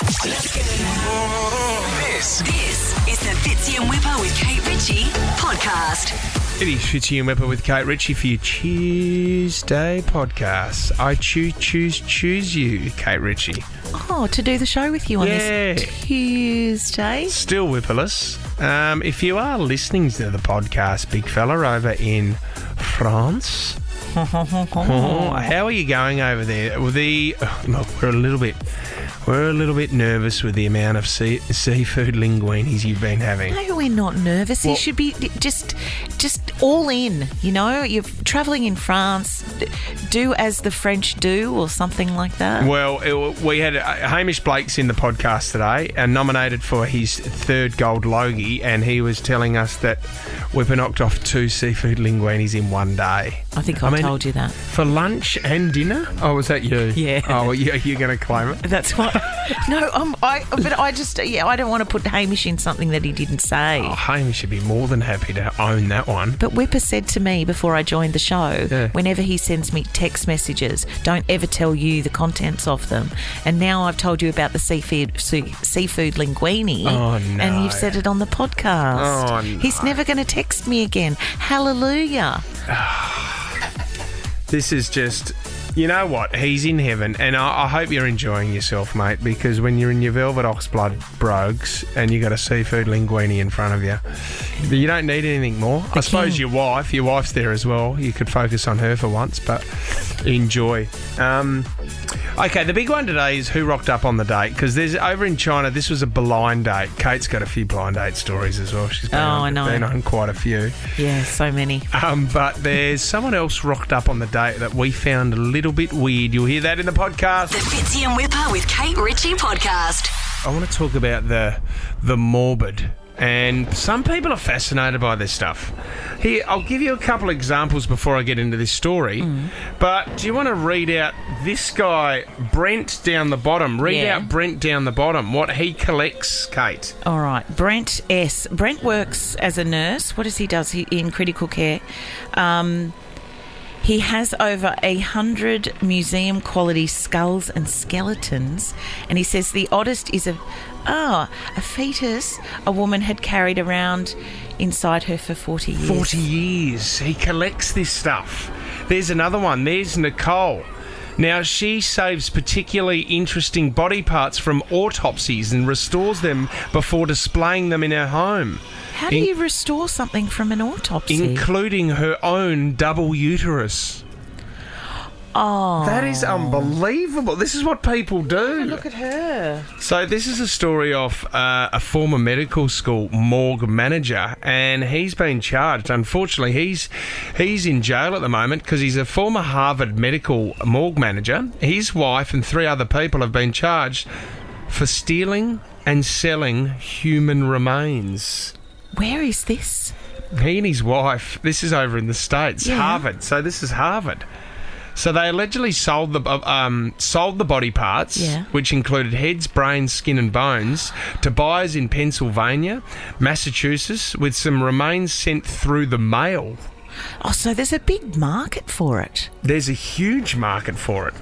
This is the Fitzy and Whipper with Kate Ritchie podcast. It is Fitzy and Whipper with Kate Ritchie for your Tuesday podcast. I choose you, Kate Ritchie. Oh, to do the show with you on this Tuesday. Still whipperless. If you are listening to the podcast, big fella, over in France, how are you going over there? Look, we're a little bit nervous with the amount of seafood linguinis you've been having. No, we're not nervous. You should be just all in, you know? You're travelling in France. Do as the French do or something like that. Well, we had Hamish Blake's in the podcast today and nominated for his third gold Logie, and he was telling us that we've knocked off 2 seafood linguinis in one day. I think I told you that. For lunch and dinner? Oh, was that you? Yeah. Oh, you're going to claim it? That's what... No, I don't want to put Hamish in something that he didn't say. Oh, Hamish should be more than happy to own that one. But Whipper said to me before I joined the show, whenever he sends me text messages, don't ever tell you the contents of them. And now I've told you about the seafood linguine. Oh, no. And you've said it on the podcast. Oh, no. He's never going to text me again. Hallelujah. This is just... You know what? He's in heaven, and I hope you're enjoying yourself, mate, because when you're in your velvet oxblood brogues and you got a seafood linguine in front of you, you don't need anything more. I suppose your wife's there as well. You could focus on her for once, but enjoy. Okay, the big one today is who rocked up on the date, because there's over in China, this was a blind date. Kate's got a few blind date stories as well. She's been on quite a few. Yeah, so many. But there's someone else rocked up on the date that we found a little bit weird. You'll hear that in the podcast. The Fitzy and Whipper with Kate Ritchie podcast. I want to talk about the morbid. And some people are fascinated by this stuff. Here, I'll give you a couple examples before I get into this story. But do you want to read out this guy, Brent, down the bottom? Out Brent down the bottom, what he collects, Kate. All right. Brent S. Brent works as a nurse. What does he do? In critical care. He has over 100 museum-quality skulls and skeletons, and he says the oddest is a fetus a woman had carried around inside her for 40 years. 40 years. He collects this stuff. There's another one. There's Nicole. Now, she saves particularly interesting body parts from autopsies and restores them before displaying them in her home. How do you restore something from an autopsy? Including her own double uterus. Oh. That is unbelievable. This is what people do. Look at her. So this is a story of a former medical school morgue manager, and he's been charged. Unfortunately, he's in jail at the moment because he's a former Harvard medical morgue manager. His wife and 3 other people have been charged for stealing and selling human remains. Where is this? He and his wife, this is over in the States, Yeah. Harvard. So this is Harvard. So they allegedly sold the body parts, which included heads, brains, skin and bones, to buyers in Pennsylvania, Massachusetts, with some remains sent through the mail. Oh, so there's a big market for it. There's a huge market for it.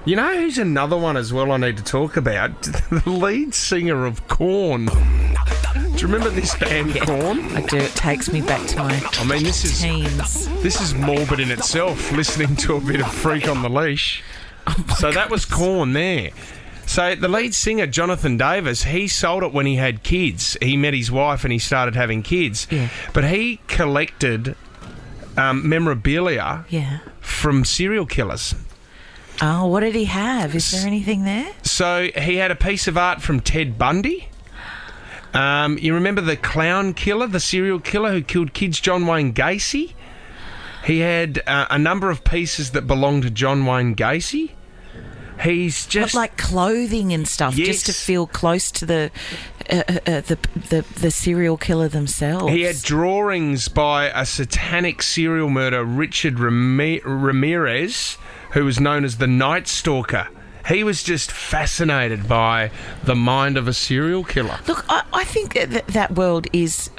You know who's another one as well I need to talk about? The lead singer of Korn. Do you remember this band, Korn? I do. It takes me back to my teens. This is morbid in itself, listening to a bit of Freak on the Leash. So that was Korn there. So the lead singer, Jonathan Davis, he sold it when he had kids. He met his wife and he started having kids. Yeah. But he collected memorabilia from serial killers. Oh, what did he have? Is there anything there? So he had a piece of art from Ted Bundy. You remember the clown killer, the serial killer who killed kids, John Wayne Gacy? He had a number of pieces that belonged to John Wayne Gacy. He's just... But like clothing and stuff, just to feel close to the serial killer themselves. He had drawings by a satanic serial murderer, Richard Ramirez, who was known as the Night Stalker. He was just fascinated by the mind of a serial killer. Look, I think that world is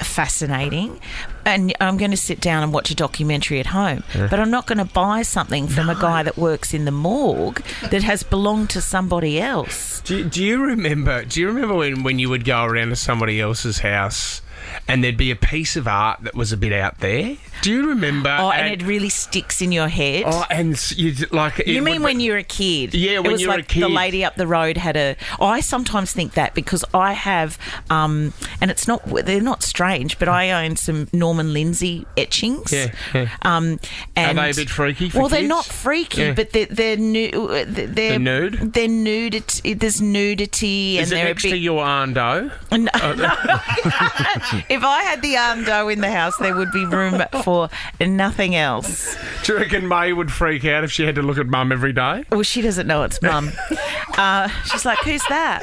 fascinating, and I'm going to sit down and watch a documentary at home. But I'm not going to buy something from a guy that works in the morgue that has belonged to somebody else. Do you remember when you would go around to somebody else's house and there'd be a piece of art that was a bit out there? Do you remember? Oh, and it really sticks in your head. Oh, and you like. You mean when you were a kid? Yeah, when you were a kid. The lady up the road had a. I sometimes think that because I have, and they're not strange, but I own some Norman Lindsay etchings. Yeah. And are they a bit freaky for Well, kids? they're not freaky, but they're nude. They're nude. They're nudity. There's nudity, Is and it they're next a bit. to your Arndo? No. If I had the Arndo in the house, there would be room for nothing else. Do you reckon May would freak out if she had to look at Mum every day? Well, she doesn't know it's Mum. She's like, who's that?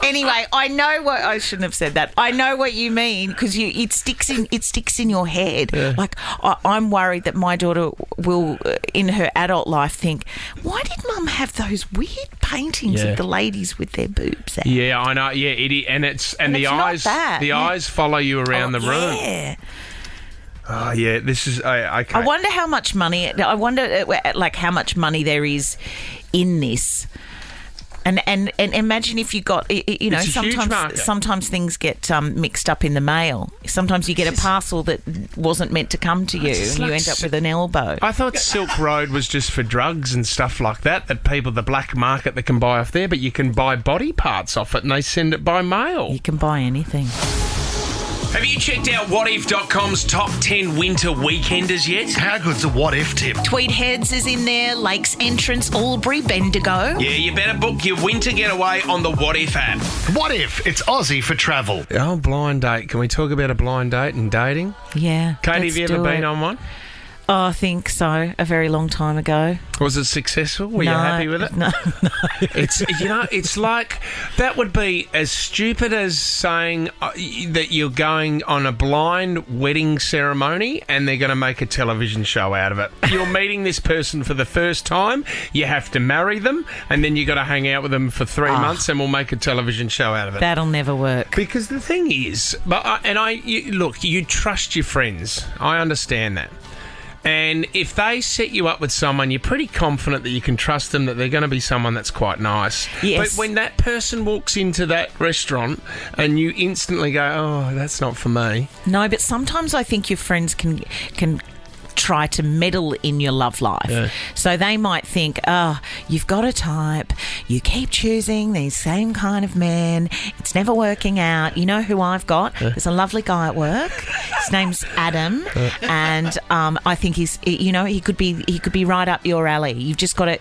Anyway, I know what I shouldn't have said that. I know what you mean because it sticks in your head. Yeah. Like I'm worried that my daughter will, in her adult life, think, why did Mum have those weird paintings of the ladies with their boobs out? Yeah, I know. Yeah, and the eyes. The eyes follow you around the room. Yeah. Oh yeah, this is okay. I wonder how much money. I wonder how much money there is in this. And imagine if you got, sometimes things get mixed up in the mail. Sometimes you get a parcel that wasn't meant to come to you and you end up with an elbow. I thought Silk Road was just for drugs and stuff like that people, the black market that can buy off there, but you can buy body parts off it and they send it by mail. You can buy anything. Have you checked out whatif.com's top 10 winter weekenders yet? How good's a what if tip? Tweed Heads is in there, Lakes Entrance, Albury, Bendigo. Yeah, you better book your winter getaway on the What If app. What if it's Aussie for travel? Oh, blind date. Can we talk about a blind date and dating? Yeah. Katie, have you ever been on one? Oh, I think so. A very long time ago. Was it successful? Were you happy with it? No. It's like that would be as stupid as saying that you're going on a blind wedding ceremony and they're going to make a television show out of it. You're meeting this person for the first time. You have to marry them, and then you got to hang out with them for 3 months, and we'll make a television show out of it. That'll never work. Because the thing is, you trust your friends. I understand that. And if they set you up with someone, you're pretty confident that you can trust them, that they're going to be someone that's quite nice. Yes. But when that person walks into that restaurant and you instantly go, oh, that's not for me. No, but sometimes I think your friends can try to meddle in your love life. Yeah. So they might think, you've got a type, you keep choosing the same kind of man, it's never working out. You know who I've got? There's a lovely guy at work. His name's Adam, and I think he could be right up your alley. You've just got to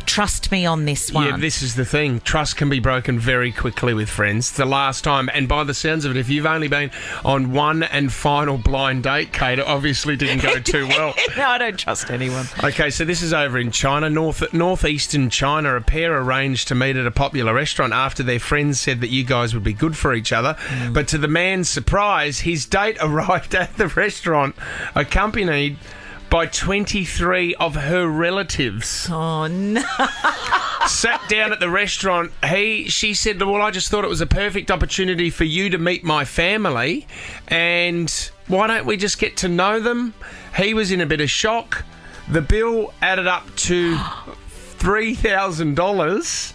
trust me on this one. Yeah, this is the thing. Trust can be broken very quickly with friends. The last time, and by the sounds of it, if you've only been on one and final blind date, Kate, it obviously didn't go too well. No, I don't trust anyone. Okay, so this is over in China, northeastern China. A pair arranged to meet at a popular restaurant after their friends said that you guys would be good for each other. But to the man's surprise, his date arrived at the restaurant accompanied by 23 of her relatives. Oh, no. Sat down at the restaurant. She said, well, I just thought it was a perfect opportunity for you to meet my family, and why don't we just get to know them? He was in a bit of shock. The bill added up to $3,000,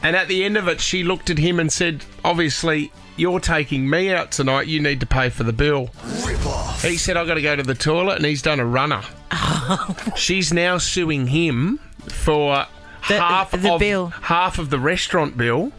and at the end of it, she looked at him and said, obviously, you're taking me out tonight, you need to pay for the bill. Rip off. He said, I've got to go to the toilet, and he's done a runner. She's now suing him for half of the restaurant bill,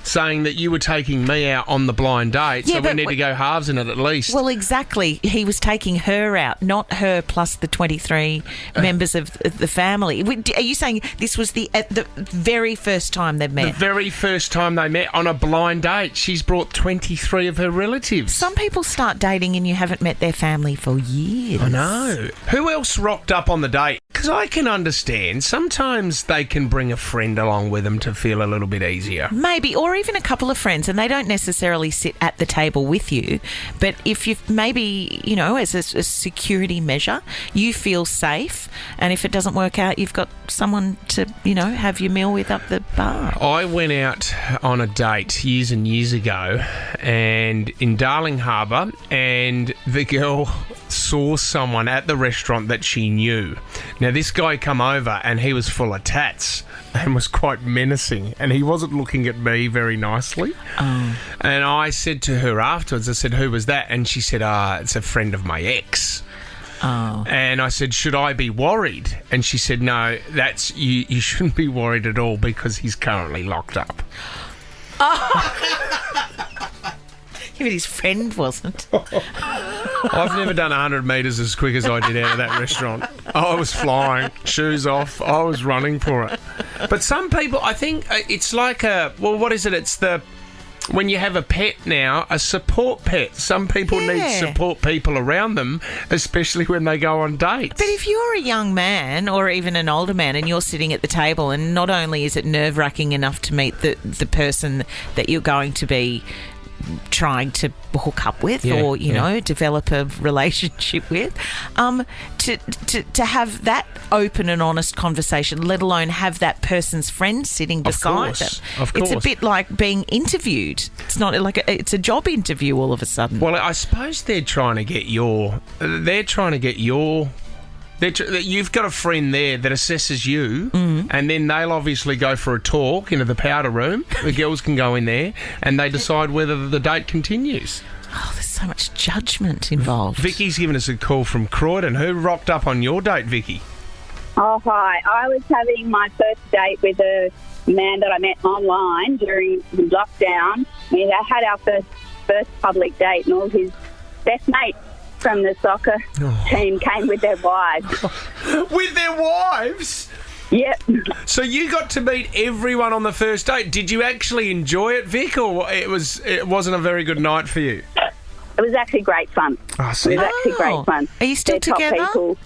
saying that you were taking me out on the blind date, so we need to go halves in it at least. Well, exactly. He was taking her out, not her plus the 23 members of the family. Are you saying this was the very first time they met? The very first time they met on a blind date. She's brought 23 of her relatives. Some people start dating and you haven't met their family for years. I know. Who else rocked up on the date? Because I can understand. Sometimes they can bring a friend along with them to feel a little bit easier. Maybe, or even a couple of friends, and they don't necessarily sit at the table with you. But if you've maybe, as a security measure, you feel safe, and if it doesn't work out, you've got someone to, have your meal with up the bar. I went out on a date years and years ago, and in Darling Harbour, and the girl saw someone at the restaurant that she knew. Now, this guy come over and he was full of tats and was quite menacing, and he wasn't looking at me very nicely. And I said to her afterwards, I said, who was that? And she said, it's a friend of my ex. And I said, should I be worried? And she said, no, that's you shouldn't be worried at all because he's currently locked up. But his friend wasn't. I've never done 100 metres as quick as I did out of that restaurant. I was flying, shoes off, I was running for it. But some people, I think it's like what is it? It's when you have a pet now, a support pet. Some people need support people around them, especially when they go on dates. But if you're a young man or even an older man and you're sitting at the table, and not only is it nerve-wracking enough to meet the person that you're going to be trying to hook up with or develop a relationship with, to have that open and honest conversation, let alone have that person's friend sitting beside them. Of course. It's a bit like being interviewed. It's not like it's a job interview all of a sudden. Well, I suppose they're trying to get your you've got a friend there that assesses you, and then they'll obviously go for a talk into the powder room. The girls can go in there, and they decide whether the date continues. Oh, there's so much judgment involved. Vicky's given us a call from Croydon. Who rocked up on your date, Vicky? Oh, hi. I was having my first date with a man that I met online during lockdown. We had our first public date, and all his best mates from the soccer team came with their wives. With their wives? Yep. So you got to meet everyone on the first date. Did you actually enjoy it, Vic, or it wasn't a very good night for you? It was actually great fun. Oh, It was actually great fun. Are you still They're top together? people.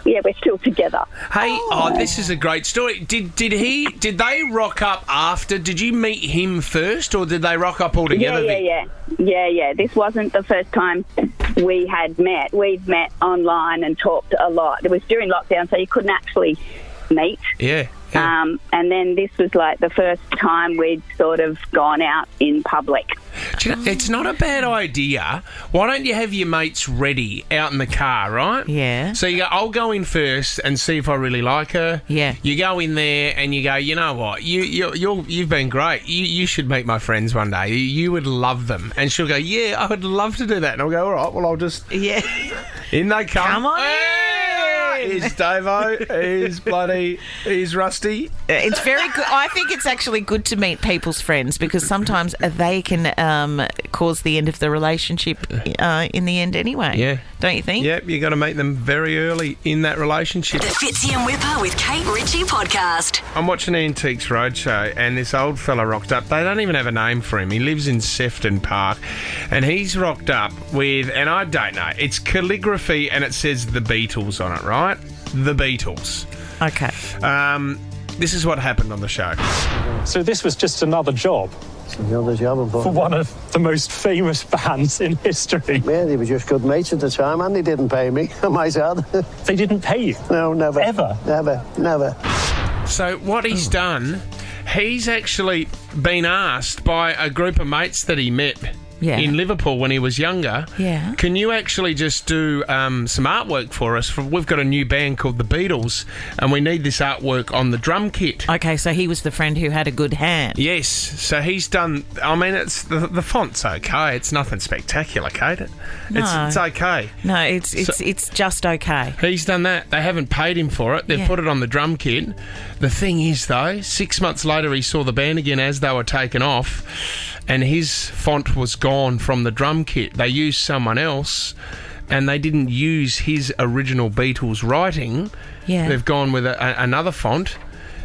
Yeah, we're still together. Hey, this is a great story. Did they rock up after? Did you meet him first, or did they rock up all together? Yeah. This wasn't the first time we had met. We'd met online and talked a lot. It was during lockdown, so you couldn't actually meet. Yeah. And then this was like the first time we'd sort of gone out in public. Do you know, it's not a bad idea. Why don't you have your mates ready out in the car, right? Yeah. So you go, I'll go in first and see if I really like her. Yeah. You go in there and you go, you know what? You've been great. You should meet my friends one day. You would love them. And she'll go, yeah, I would love to do that. And I'll go, all right, well, I'll just... Yeah. In they come. Come on Hey! He's Davo. He's Rusty. It's very good. I think it's actually good to meet people's friends because sometimes they can cause the end of the relationship in the end anyway. Yeah. Don't you think? Yep, you got to meet them very early in that relationship. The Fitzy and Whipper with Kate Ritchie podcast. I'm watching Antiques Roadshow and this old fella rocked up. They don't even have a name for him. He lives in Sefton Park and he's rocked up with, and I don't know, it's calligraphy and it says the Beatles on it, right? The Beatles. Okay. This is what happened on the show. So this was just another job for one of the most famous bands in history. Yeah, they were just good mates at the time, and they didn't pay me. My sad. They didn't pay you? No, never. Ever? Never. So what he's done, he's actually been asked by a group of mates that he met in Liverpool when he was younger. Yeah. Can you actually just do some artwork for us? We've got a new band called the Beatles, and we need this artwork on the drum kit. Okay, so he was the friend who had a good hand. Yes, so he's done. I mean, it's the font's okay. It's nothing spectacular, Kate. It's okay. No, it's just okay. He's done that. They haven't paid him for it. They've put it on the drum kit. The thing is, though, 6 months later, he saw the band again as they were taken off, and his font was gone from the drum kit. They used someone else, and they didn't use his original Beatles writing. Yeah. They've gone with another font,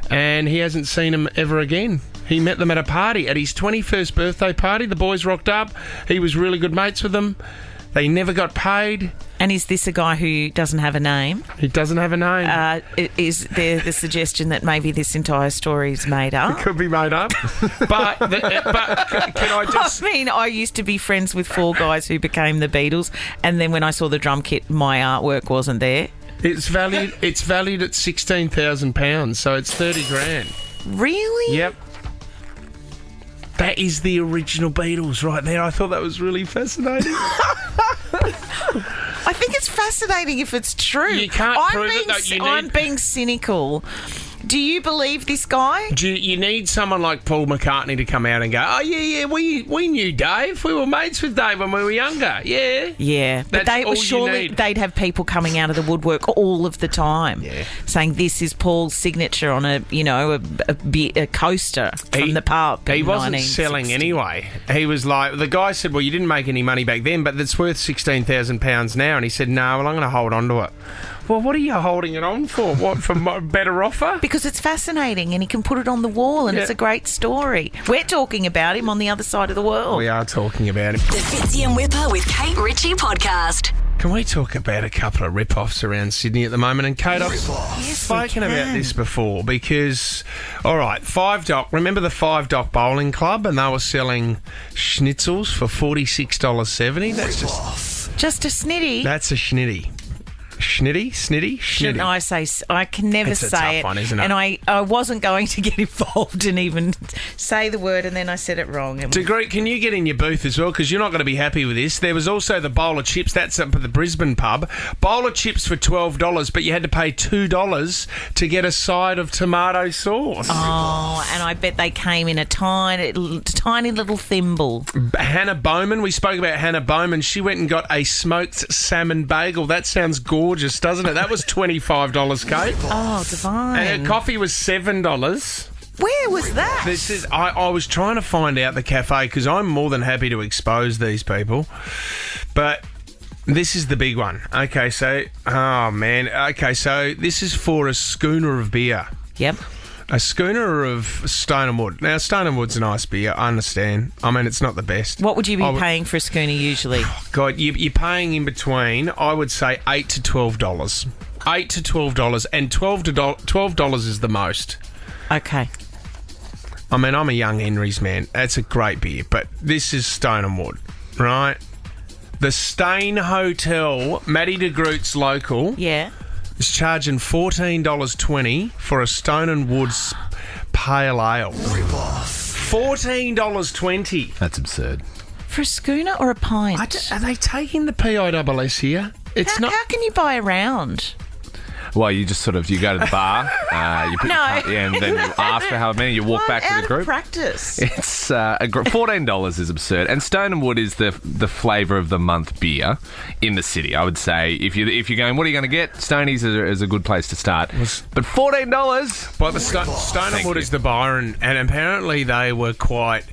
and he hasn't seen them ever again. He met them at a party, at his 21st birthday party. The boys rocked up. He was really good mates with them. They never got paid. And is this a guy who doesn't have a name? He doesn't have a name. Is there the suggestion that maybe this entire story is made up? It could be made up. but can I just... I mean, I used to be friends with 4 guys who became the Beatles, and then when I saw the drum kit, my artwork wasn't there. It's valued at £16,000, so it's 30 grand. Really? Yep. That is the original Beatles right there. I thought that was really fascinating. I think it's fascinating if it's true. You can't prove it, though. I'm being cynical. Do you believe this guy? You need someone like Paul McCartney to come out and go, oh, yeah, we knew Dave. We were mates with Dave when we were younger. Yeah. Yeah. But surely they'd have people coming out of the woodwork all of the time saying this is Paul's signature on a coaster from the pub. He wasn't selling anyway. He was like, the guy said, well, you didn't make any money back then, but it's worth £16,000 now. And he said, no, well, I'm going to hold on to it. Well, what are you holding it on for? What, for a better offer? Because it's fascinating and he can put it on the wall and it's a great story. We're talking about him on the other side of the world. We are talking about him. The Fitzy and Whipper with Kate Ritchie podcast. Can we talk about a couple of rip-offs around Sydney at the moment? And Kate, I've spoken about this before because, all right, Five Dock, remember the Five Dock Bowling Club? And they were selling schnitzels for $46.70. That's just a snitty. That's a schnitty. Snitty? I can never it's a say tough it. One, isn't it? And I wasn't going to get involved and even say the word, and then I said it wrong. Can you get in your booth as well? Because you're not going to be happy with this. There was also the bowl of chips. That's up at the Brisbane pub. Bowl of chips for $12, but you had to pay $2 to get a side of tomato sauce. Oh, and I bet they came in a tiny little thimble. Hannah Bowman. We spoke about Hannah Bowman. She went and got a smoked salmon bagel. That sounds gorgeous, doesn't it? That was $25, Kate. Oh, divine. And her coffee was $7. Where was that? I was trying to find out the cafe because I'm more than happy to expose these people. But this is the big one. Okay, so... Oh, man. Okay, so this is for a schooner of beer. Yep. A schooner of Stone and Wood. Now, Stone and Wood's a nice beer, I understand. I mean, it's not the best. What would you be paying for a schooner usually? God, you're paying in between, I would say, $8 to $12. $8 to $12, and $12 is the most. Okay. I mean, I'm a young Henry's man. That's a great beer, but this is Stone and Wood, right? The Stain Hotel, Matty de Groot's local... Yeah. is charging $14.20 for a Stone and Woods pale ale. $14.20. That's absurd. For a schooner or a pint? Are they taking the PISS here? How can you buy a round? Well, you just you go to the bar, you put and then you ask for how many, you walk back to the group. Practice. It's $14 is absurd, and Stone and Wood is the flavour of the month beer in the city. I would say if you're going, what are you going to get? Stoney's is a good place to start. But $14. Well, the Stone and Wood is the Byron, and apparently they were quite.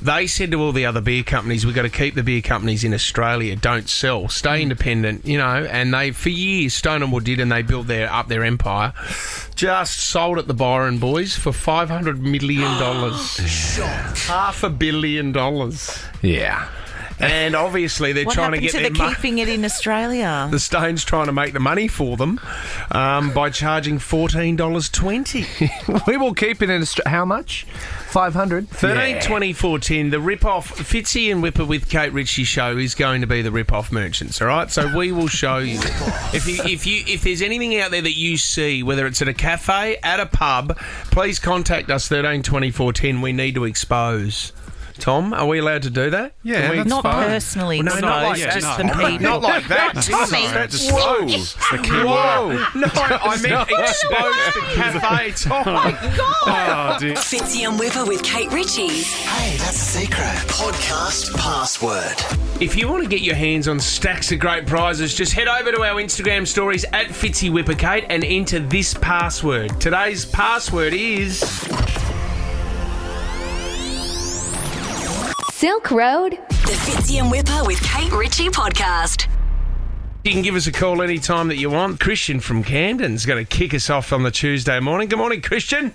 They said to all the other beer companies, we've got to keep the beer companies in Australia, don't sell, stay independent, and they, for years, Stone and Wood did, and they built up their empire. Just sold at the Byron boys for $500 million. $500 million. Yeah. And obviously they're trying to get their money. What happened to keeping it in Australia? The Stone's trying to make the money for them by charging $14.20. We will keep it in Australia. How much? 500? 13, 24, 10. The rip-off, Fitzy and Whipper with Kate Ritchie show is going to be the rip-off merchants, all right? So we will show you. If there's anything out there that you see, whether it's at a cafe, at a pub, please contact us, 13, 24, 10. We need to expose. Tom, are we allowed to do that? Yeah, that's not fine. Personally. Well, no, not like that. Just the people. Not like that. Not Tommy. Whoa. The key word. No, I meant expose the cafe, Tom. Oh, my God. Oh, dear. Fitzy and Whipper with Kate Ritchie. Hey, that's a secret. Podcast password. If you want to get your hands on stacks of great prizes, just head over to our Instagram stories at Fitzy Whipper Kate and enter this password. Today's password is... Silk Road. The Fitzy and Whipper with Kate Ritchie podcast. You can give us a call anytime that you want. Christian from Camden's going to kick us off on the Tuesday morning. Good morning, Christian.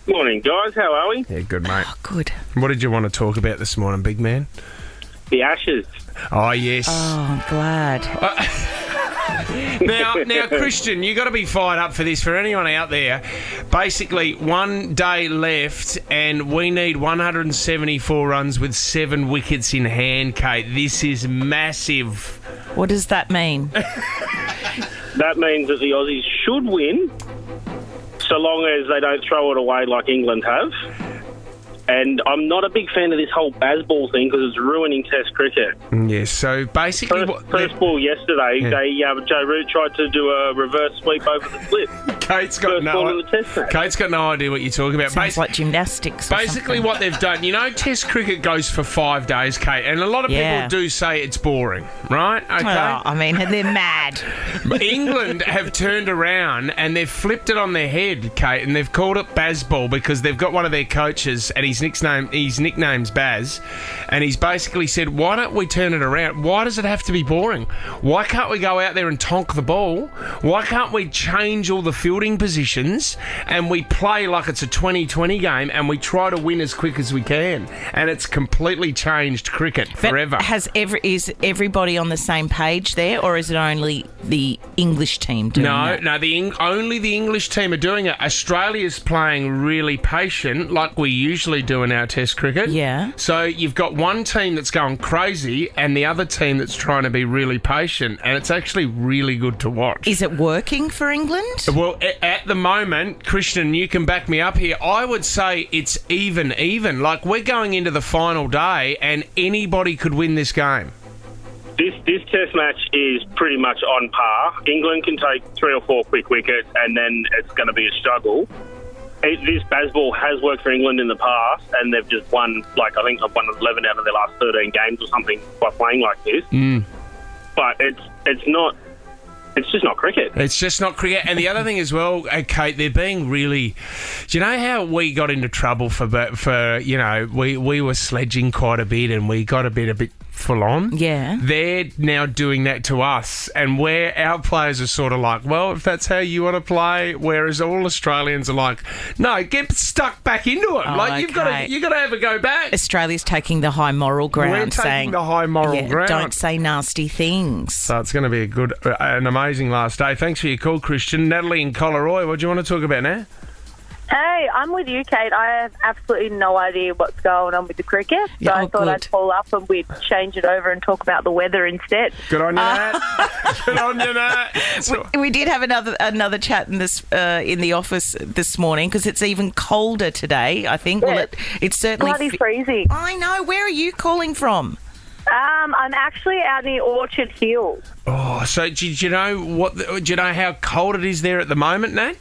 Morning, guys. How are we? Yeah, good, mate. Oh, good. What did you want to talk about this morning, big man? The Ashes. Oh, yes. Oh, I'm glad. Now, Christian, you got to be fired up for this. For anyone out there, basically 1 day left, and we need 174 runs with 7 wickets in hand, Kate. This is massive. What does that mean? That means that the Aussies should win, so long as they don't throw it away like England have. And I'm not a big fan of this whole Bazball thing because it's ruining Test cricket. Yes, so basically... First ball yesterday, Joe Root tried to do a reverse sweep over the slip. Kate's got no idea what you're talking about. Sounds like gymnastics. Basically, what they've done, Test cricket goes for 5 days, Kate, and a lot of people do say it's boring, right? Okay. Oh, I mean, they're mad. England have turned around and they've flipped it on their head, Kate, and they've called it Bazball because they've got one of their coaches, and his nickname's Baz, and he's basically said, why don't we turn it around? Why does it have to be boring? Why can't we go out there and tonk the ball? Why can't we change all the fielding positions and we play like it's a 2020 game and we try to win as quick as we can? And it's completely changed cricket forever. Is everybody on the same page there, or is it only the English team doing it? No, only the English team are doing it. Australia's playing really patient, like we usually do in our Test cricket. Yeah. So you've got one team that's going crazy and the other team that's trying to be really patient, and it's actually really good to watch. Is it working for England? Well, at the moment, Christian, you can back me up here, I would say it's even. Like, we're going into the final day and anybody could win this game. This Test match is pretty much on par. England can take 3 or 4 quick wickets and then it's going to be a struggle. This Bazball has worked for England in the past, and they've just won, I think they've won 11 out of their last 13 games or something by playing like this. But it's just not cricket. It's just not cricket. And the other thing as well, Kate, they're being really... Do you know how we got into trouble for we were sledging quite a bit and we got a bit full on? Yeah. They're now doing that to us, and where our players are sort of like, well, if that's how you want to play, whereas all Australians are like, no, get stuck back into it. You've got to have a go back. Australia's taking the high moral ground, We're taking saying the high moral ground. Don't say nasty things. So it's going to be an amazing last day. Thanks for your call, Christian. Natalie in Collaroy, what do you want to talk about now? Hey, I'm with you, Kate. I have absolutely no idea what's going on with the cricket, so I thought I'd call up and we'd change it over and talk about the weather instead. Good on you, Nat. Good on you, Nat. We did have another chat in the office this morning because it's even colder today, I think. Yeah. Well, it's certainly... Bloody freezing. I know. Where are you calling from? I'm actually out near Orchard Hills. Oh, so do you know do you know how cold it is there at the moment, Nat?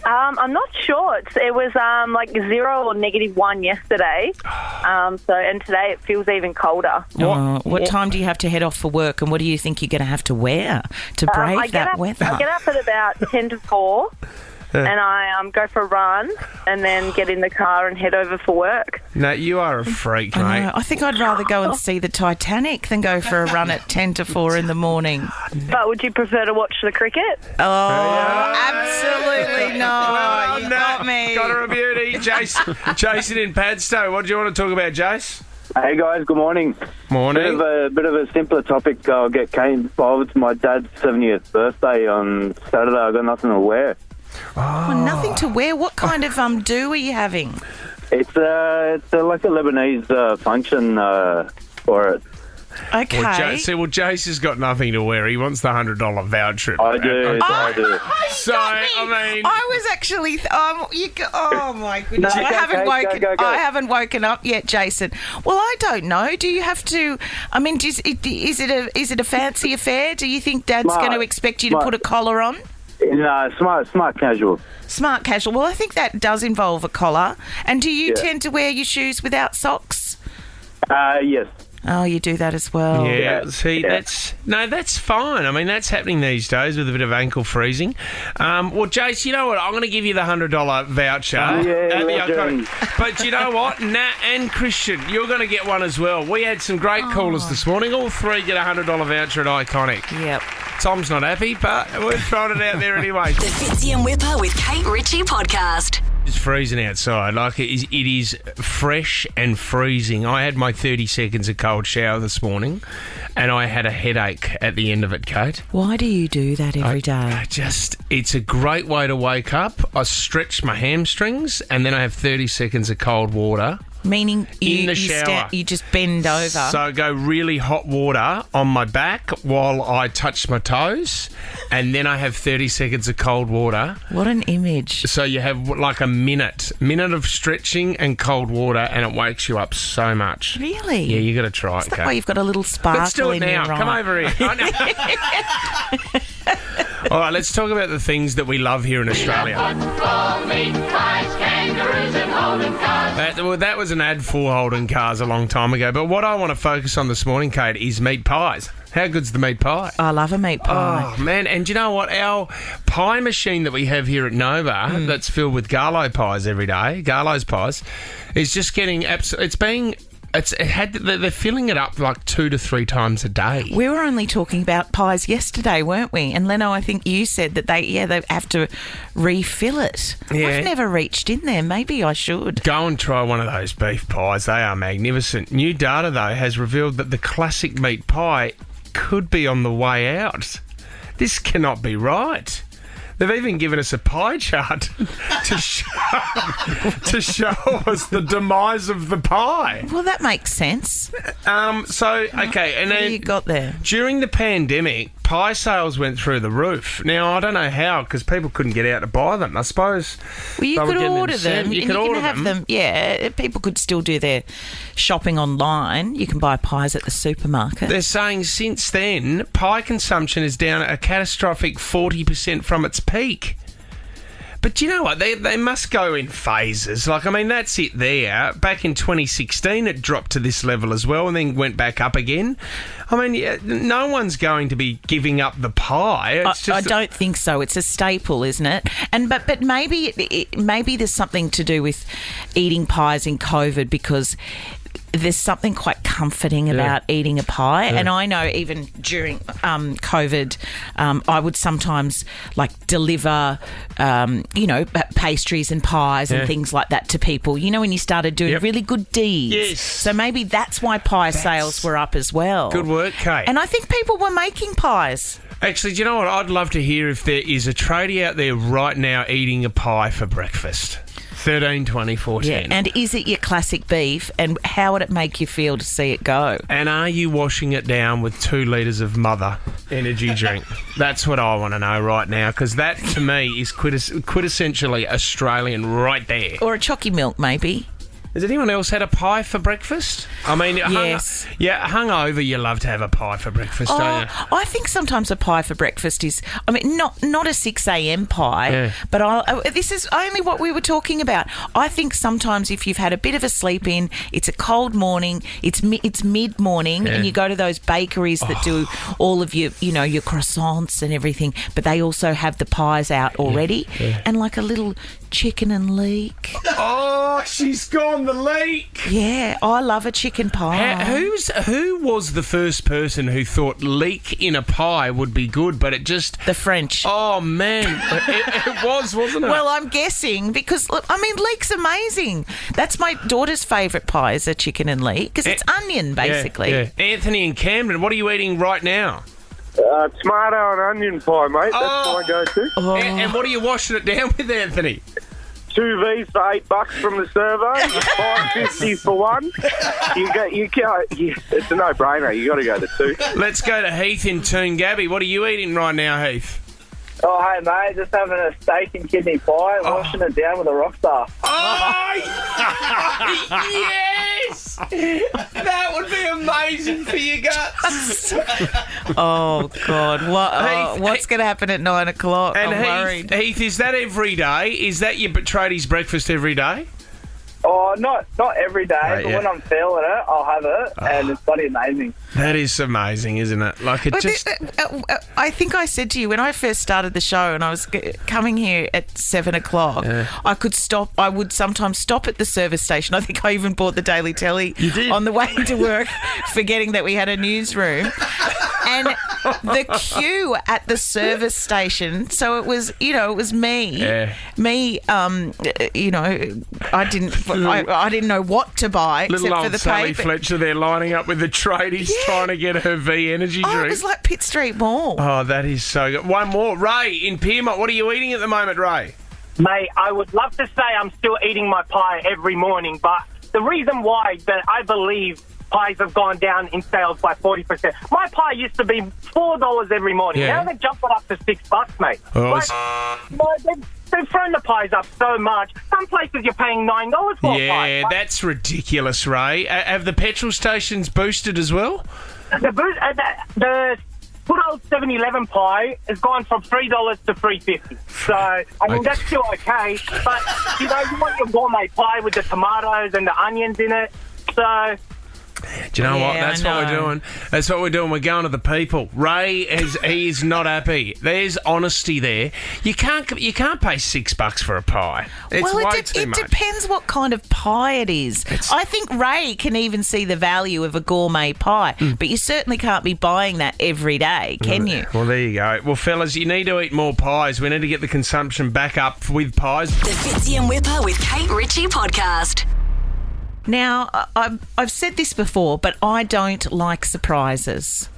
I'm not sure. It was 0 or -1 yesterday. And today it feels even colder. What time do you have to head off for work, and what do you think you're going to have to wear to brave that weather? I get up at about 10 to 4. And I go for a run and then get in the car and head over for work. No, you are a freak, mate. I think I'd rather go and see the Titanic than go for a run at 10 to 4 in the morning. But would you prefer to watch the cricket? Oh, absolutely not. Well, you got me. Got her a beauty. Jason in Padstow, what do you want to talk about, Jace? Hey guys, good morning. Morning. Bit of a simpler topic. I'll get Kate involved. It's my dad's 70th birthday on Saturday. I got nothing to wear. Well, nothing to wear. What kind of do are you having? It's like a Lebanese function for it. Okay. Well, Jace has got nothing to wear. He wants the $100 voucher. I do. So, I mean... I was actually... oh, my goodness. No, I haven't woken up yet, Jason. Well, I don't know. Do you have to... I mean, is it a fancy affair? Do you think Dad's going to expect you to put a collar on? No, smart casual. Smart casual. Well, I think that does involve a collar. And do you tend to wear your shoes without socks? Yes. Oh, you do that as well. Yeah, see, that's fine. I mean, that's happening these days with a bit of ankle freezing. Well, Jace, you know what? I'm going to give you the $100 voucher. At the Iconic. But you know what? Nat and Christian, you're going to get one as well. We had some great callers this morning. All three get a $100 voucher at Iconic. Yep. Tom's not happy, but we're throwing it out there anyway. The Fitzy and Whipper with Kate Ritchie podcast. It's freezing outside. Like it is fresh and freezing. I had my 30 seconds of cold shower this morning, and I had a headache at the end of it, Kate. Why do you do that every day? It's a great way to wake up. I stretch my hamstrings, and then I have 30 seconds of cold water. Meaning in the shower. You just bend over. So I go really hot water on my back while I touch my toes, and then I have 30 seconds of cold water. What an image. So you have like a minute of stretching and cold water, and it wakes you up so much. Really? Yeah, you got to try Is it, that Kate. why you've got a little sparkle Let's do it in now. your eye? Come over here. All right, let's talk about the things that we love here in Australia. That was an ad for Holden cars a long time ago. But what I want to focus on this morning, Kate, is meat pies. How good's the meat pie? I love a meat pie. Oh, man. And do you know what? Our pie machine that we have here at Nova that's filled with Garlo pies every day, Garlo's pies, is just getting... They're filling it up like 2 to 3 times a day. We were only talking about pies yesterday, weren't we? And Leno, I think you said that they have to refill it. Yeah. I've never reached in there. Maybe I should. Go and try one of those beef pies. They are magnificent. New data, though, has revealed that the classic meat pie could be on the way out. This cannot be right. They've even given us a pie chart to show us the demise of the pie. Well, that makes sense. Okay. And what then you got there? During the pandemic, pie sales went through the roof. Now, I don't know how, because people couldn't get out to buy them. I suppose. Well, you could order them. You could order them. Yeah, people could still do their shopping online. You can buy pies at the supermarket. They're saying since then, pie consumption is down a catastrophic 40% from its peak. But do you know what? They must go in phases. Like, I mean, that's it there. Back in 2016, it dropped to this level as well and then went back up again. I mean, no one's going to be giving up the pie. I don't think so. It's a staple, isn't it? But maybe maybe there's something to do with eating pies in COVID, because there's something quite comforting about eating a pie. Yeah. And I know even during COVID, I would sometimes deliver, pastries and pies and things like that to people. When you started doing really good deeds. Yes. So maybe that's why pie sales were up as well. Good work, Kate. And I think people were making pies. Actually, do you know what? I'd love to hear if there is a tradie out there right now eating a pie for breakfast. 13 20 14. Yeah. And is it your classic beef, and how would it make you feel to see it go? And are you washing it down with 2 litres of Mother energy drink? That's what I want to know right now, because that to me is quintessentially Australian right there. Or a chocky milk, maybe. Has anyone else had a pie for breakfast? I mean, yes. Hungover, you love to have a pie for breakfast, don't you? I think sometimes a pie for breakfast is, not a 6 a.m. pie, but this is only what we were talking about. I think sometimes if you've had a bit of a sleep in, it's a cold morning, it's mid-morning, and you go to those bakeries that do all of your croissants and everything, but they also have the pies out already, and like a little chicken and leek. Oh, she's gone the leek. Yeah, I love a chicken pie. Who was the first person who thought leek in a pie would be good, but it just... The French. Oh, man. it was, wasn't it? Well, I'm guessing because, look, leek's amazing. That's my daughter's favourite pie, is a chicken and leek, because it's onion, basically. Yeah. Anthony in Camden, what are you eating right now? Tomato and onion pie, mate. That's my go-to. Oh. And what are you washing it down with, Anthony? 2 V's for $8 from the servo, $5.50 for one. It's a no-brainer. You got to go to 2. Let's go to Heath in Toongabbie. What are you eating right now, Heath? Oh, hey, mate, just having a steak and kidney pie, washing it down with a Rockstar. Oh, yes! That would be amazing for your guts. Oh, God. What's going to happen at 9 o'clock? And I'm worried. Heath, is that every day? Is that your tradies breakfast every day? Oh, not every day, but when I'm feeling it, I'll have it, and it's bloody amazing. That is amazing, isn't it? Like, it just... I think I said to you when I first started the show and I was coming here at 7 o'clock, I would sometimes stop at the service station. I think I even bought the Daily Telly on the way to work, forgetting that we had a newsroom. And the queue at the service station, so it was me. Yeah. Me, I didn't know what to buy Little except old for the Sally paper. Fletcher there lining up with the tradies trying to get her V energy Oh, drink. it was like Pitt Street Mall. Oh, that is so good. One more. Ray, in Piermont, what are you eating at the moment, Ray? Mate, I would love to say I'm still eating my pie every morning, but the reason why that I believe pies have gone down in sales by 40%. My pie used to be $4 every morning. Yeah. Now they've jumped it up to $6, mate. Oh, They've thrown the pies up so much. Some places you're paying $9 for a pie. yeah, that's ridiculous, Ray. Have the petrol stations boosted as well? The good old 7-Eleven pie has gone from $3 to $3.50. So, I mean, that's still okay. But, you want your gourmet pie with the tomatoes and the onions in it. So... Do you know what? Yeah, That's I what we're know. doing. That's what we're doing. We're going to the people. Ray he is not happy. There's honesty there. You can't pay $6 for a pie. It's way too it much. depends what kind of pie it is. I think Ray can even see the value of a gourmet pie, but you certainly can't be buying that every day, can you? Well, there you go. Well, fellas, you need to eat more pies. We need to get the consumption back up with pies. The Fitzy and Whipper with Kate Ritchie podcast. Now, I've said this before, but I don't like surprises.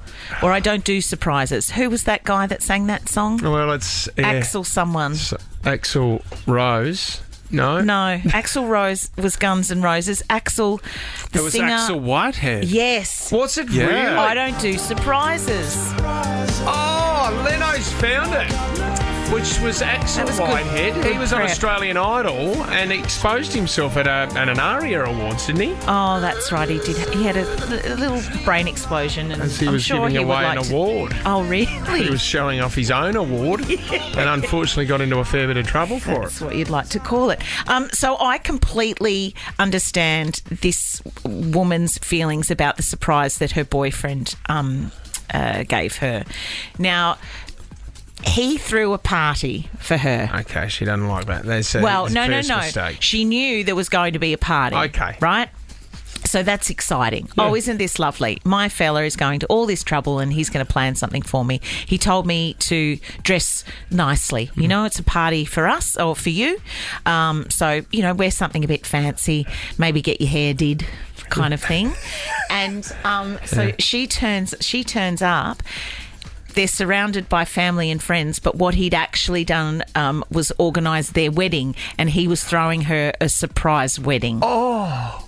Or I don't do surprises. Who was that guy that sang that song? Well, it's... Axl someone. Axl Rose. No? No, Axl Rose was Guns N' Roses. Axl, the It was singer. Axl Whitehead. Yes. Was it really? I don't do surprises. Oh, Leno's found it. Which was Axl was good- Whitehead. good He was on prep. Australian Idol and exposed himself at an ARIA Awards, didn't he? Oh, that's right. He did. He had a little brain explosion, and As he I'm was sure giving he would away like an to- award. Oh, really? He was showing off his own award and unfortunately got into a fair bit of trouble for That's it. what you'd like to call it. So I completely understand this woman's feelings about the surprise that her boyfriend gave her. Now, he threw a party for her. Okay, she doesn't like that. That's Well, no. mistake. She knew there was going to be a party. Okay. Right? So that's exciting. Yeah. Oh, isn't this lovely? My fella is going to all this trouble and he's going to plan something for me. He told me to dress nicely. You know, it's a party for us or for you. So, wear something a bit fancy, maybe get your hair did kind of thing. And so she turns up. They're surrounded by family and friends, but what he'd actually done was organise their wedding, and he was throwing her a surprise wedding. Oh,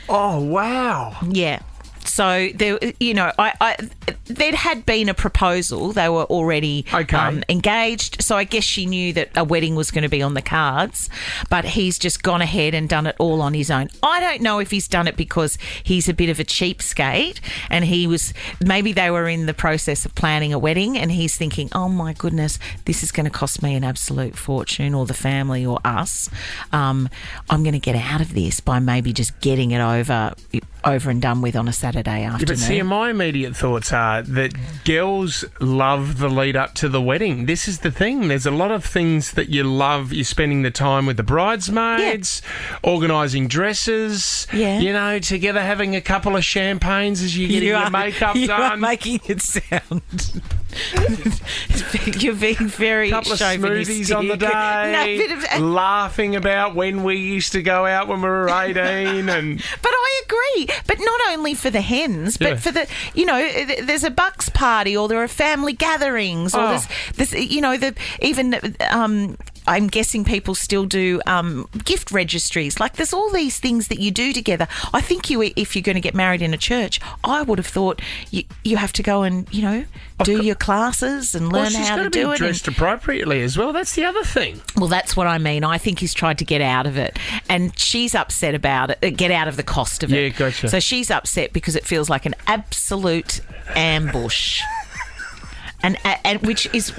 wow. Yeah. So there, there had been a proposal. They were already engaged. So I guess she knew that a wedding was going to be on the cards. But he's just gone ahead and done it all on his own. I don't know if he's done it because he's a bit of a cheapskate, and maybe they were in the process of planning a wedding, and he's thinking, oh my goodness, this is going to cost me an absolute fortune, or the family, or us. I'm going to get out of this by maybe just getting it over and done with on a Saturday afternoon. Yeah, but see, my immediate thoughts are that girls love the lead up to the wedding. This is the thing. There's a lot of things that you love. You're spending the time with the bridesmaids, organising dresses, together having a couple of champagnes as you're getting your makeup done. You are making it sound... You're being very couple of chauvinistic. smoothies on the day, laughing about when we used to go out when we were 18. But I agree. But not only for the hens, but for the, there's a bucks party, or there are family gatherings, or there's I'm guessing people still do gift registries. Like, there's all these things that you do together. I think if you're going to get married in a church, I would have thought you have to go and, do your classes and learn how to do it. She's got to be dressed appropriately as well. That's the other thing. Well, that's what I mean. I think he's tried to get out of it, and she's upset about it, get out of the cost of it. Yeah, gotcha. So she's upset because it feels like an absolute ambush. And which is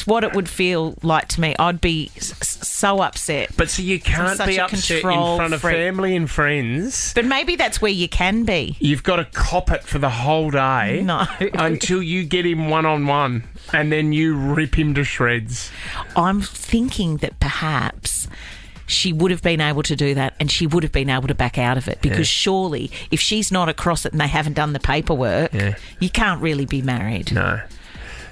what it would feel like to me. I'd be so upset. But so you can't be upset in front of family and friends. But maybe that's where you can be. You've got to cop it for the whole day. No. Until you get him one-on-one, and then you rip him to shreds. I'm thinking that perhaps she would have been able to do that, and she would have been able to back out of it, because surely if she's not across it and they haven't done the paperwork, you can't really be married. No.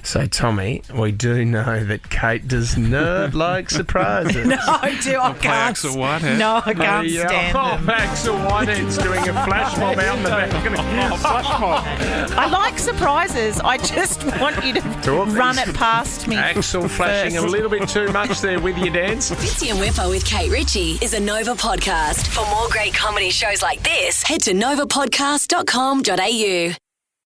So, Tommy, we do know that Kate does not like surprises. No, I do. I can't. Axel Whitehead. No, I can't stand them. Axel Whitehead's doing a flash mob out in the back. Flash mob. I like surprises. I just want you to run it past me. Axel flashing a little bit too much there with your dance. Fitzy and Whipper with Kate Ritchie is a Nova podcast. For more great comedy shows like this, head to novapodcast.com.au.